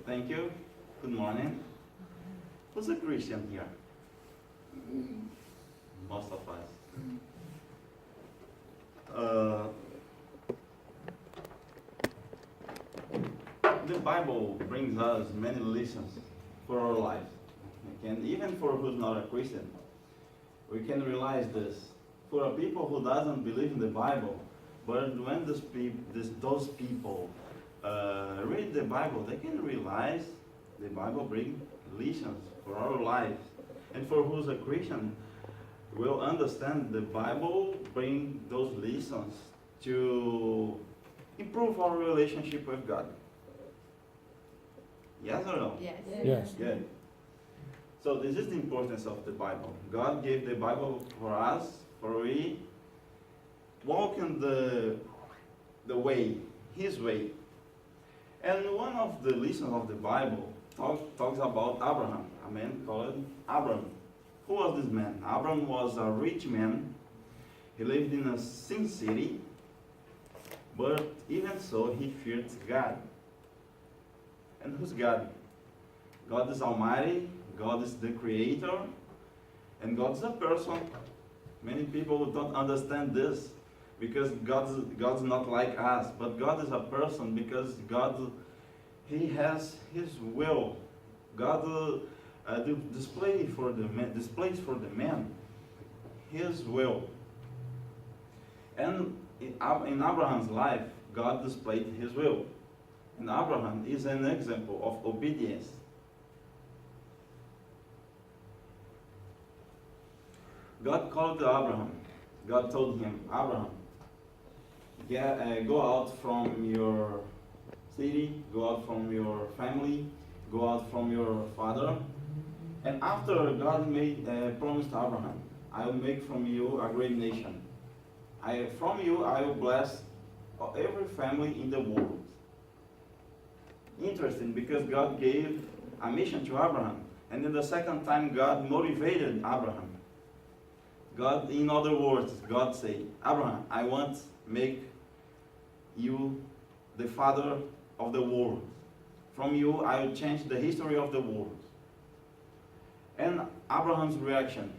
Thank you. Good morning. Who's a Christian here? Most of us. The Bible brings us many lessons for our lives. And even for who's not a Christian, we can realize this. For a people who doesn't believe in the Bible, but when those people read the Bible, they can realize the Bible brings lessons for our lives. And for who's a Christian, will understand the Bible bring those lessons to improve our relationship with God. Yes or no? Yes. Yes. Good. So this is the importance of the Bible. God gave the Bible for us, for we walk in the way, His way. And one of the lessons of the Bible talks about Abraham, a man called Abram. Who was this man? Abram was a rich man. He lived in a sin city, but even so, he feared God. And who's God? God is Almighty, God is the Creator, and God is a person. Many people don't understand this, because God's not like us, but God is a person because God, He has His will. God displays for the man His will. And in Abraham's life, God displayed His will. And Abraham is an example of obedience. God called to Abraham. God told him, Abraham, go out from your city, go out from your family, go out from your father. And after God made a promise to Abraham, I will make from you a great nation. From you I will bless every family in the world. Interesting, because God gave a mission to Abraham. And then the second time God motivated Abraham. God, in other words, God said, Abraham, I want to make you the father of the world. From you, I will change the history of the world. And Abraham's reaction.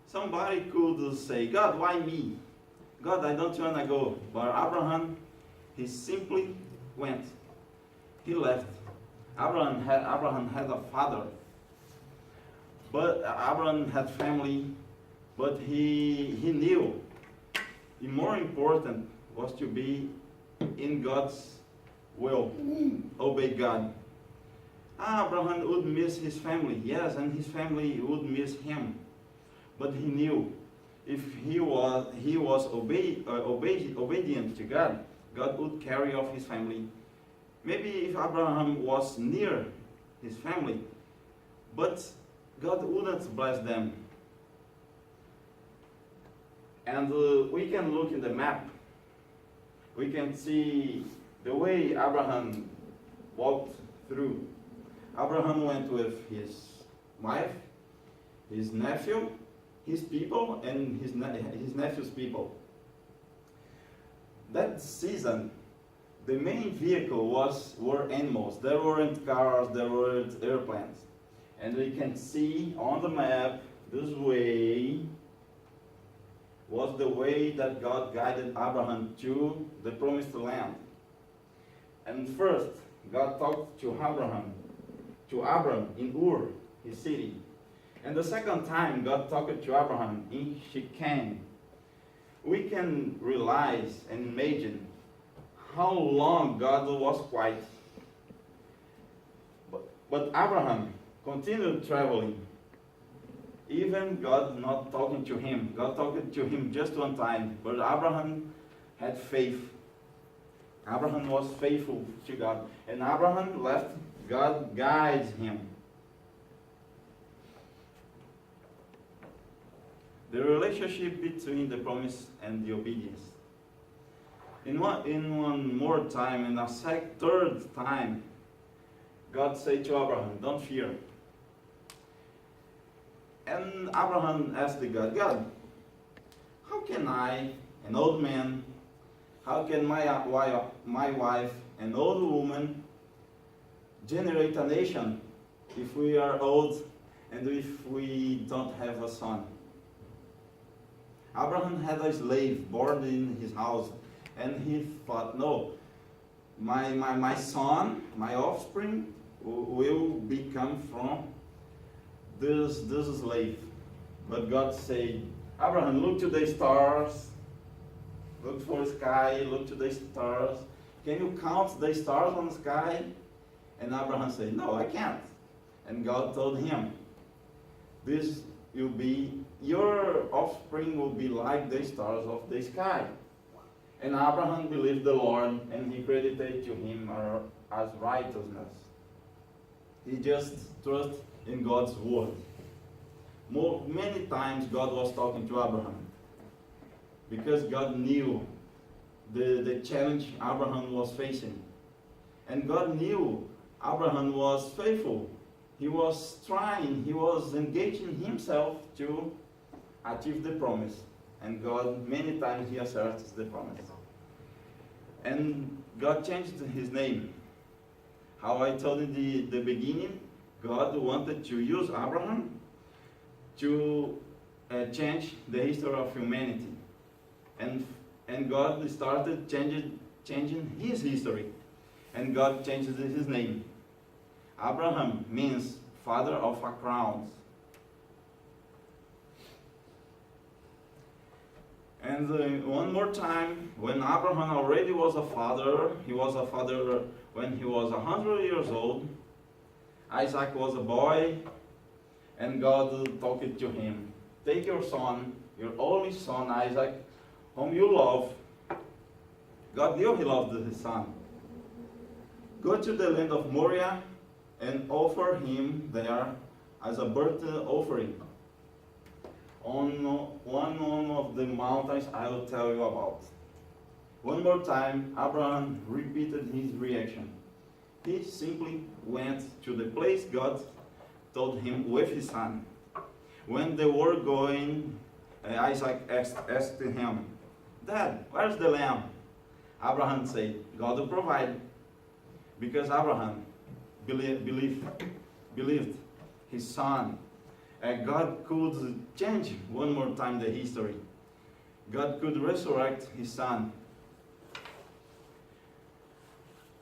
Somebody could say, God, why me? God, I don't want to go. But Abraham, he simply went. He left. Abraham had a father. But Abraham had family. But he knew the more important was to be in God's will, obey God. Abraham would miss his family, yes, and his family would miss him. But he knew if he was obedient to God, God would carry off his family. Maybe if Abraham was near his family, but God wouldn't bless them. And we can look in the map. We can see the way Abraham walked through. Abraham went with his wife, his nephew, his people, and his nephew's people. That season, the main vehicle were animals. There weren't cars, there weren't airplanes. And we can see on the map, this way was the way that God guided Abraham to the promised land. And first, God talked to Abram in Ur, his city. And the second time, God talked to Abraham in Shechem. We can realize and imagine how long God was quiet. But Abraham continued traveling. Even God not talking to him. God talked to him just one time. But Abraham had faith. Abraham was faithful to God. And Abraham left. God guides him. The relationship between the promise and the obedience. In one more time, in a third time, God said to Abraham, don't fear. And Abraham asked God, how can I, an old man, how can my wife, an old woman, generate a nation if we are old and if we don't have a son? Abraham had a slave born in his house, and he thought, no, my son, my offspring, will become from this slave. But God said, Abraham, look to the stars, look for the sky, look to the stars. Can you count the stars on the sky? And Abraham said, no, I can't. And God told him, this will be, your offspring will be like the stars of the sky. And Abraham believed the Lord, and he credited to him as righteousness. He just trusted in God's word. Many times God was talking to Abraham, because God knew the challenge Abraham was facing. And God knew Abraham was faithful. He was trying, he was engaging himself to achieve the promise. And God, many times, he asserts the promise. And God changed his name. How I told in the beginning, God wanted to use Abraham to change the history of humanity. And God started changing his history. And God changed his name. Abraham means father of a crown. And one more time, when Abraham already was a father, he was a father when he was 100 years old. Isaac was a boy, and God talked to him. Take your son, your only son Isaac, whom you love. God knew he loved his son. Go to the land of Moriah and offer him there as a burnt offering on one of the mountains I will tell you about. One more time, Abraham repeated his reaction. He simply went to the place God told him with his son. When they were going, Isaac asked him, Dad, where's the lamb? Abraham said, God will provide. Because Abraham believed his son. God could change one more time the history. God could resurrect his son.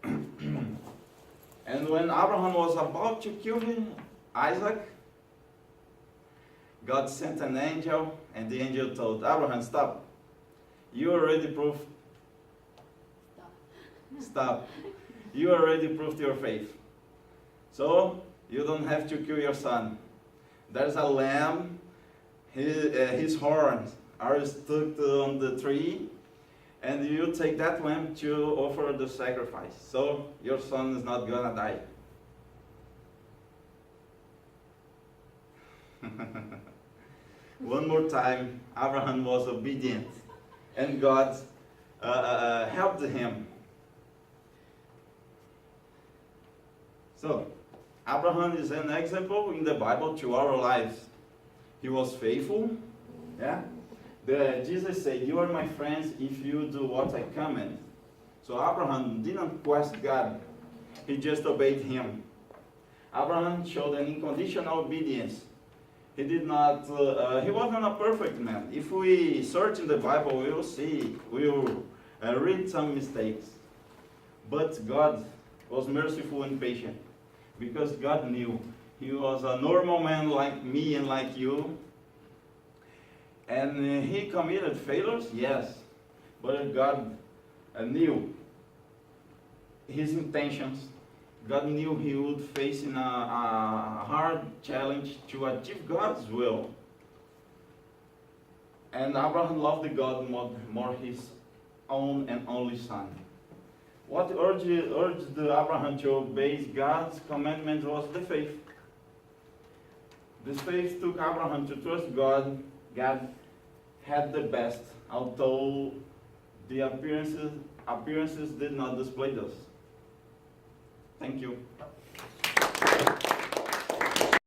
And when Abraham was about to kill Isaac, God sent an angel, and the angel told Abraham, stop. You already proved. Stop. You already proved your faith. So, you don't have to kill your son. There's a lamb, his horns are stuck on the tree, and you take that lamb to offer the sacrifice. So, your son is not gonna die. One more time, Abraham was obedient, and God helped him. So, Abraham is an example in the Bible to our lives. He was faithful. Yeah? Jesus said, you are my friends if you do what I command. So Abraham didn't question God. He just obeyed him. Abraham showed an unconditional obedience. He did not, he wasn't a perfect man. If we search in the Bible, we will see, we will read some mistakes. But God was merciful and patient. Because God knew he was a normal man like me and like you. And he committed failures, yes. But God knew his intentions. God knew he would face in a hard challenge to achieve God's will. And Abraham loved God more his own and only son. What urged Abraham to obey God's commandment was the faith. This faith took Abraham to trust God. God had the best, although the appearances did not display this. Thank you.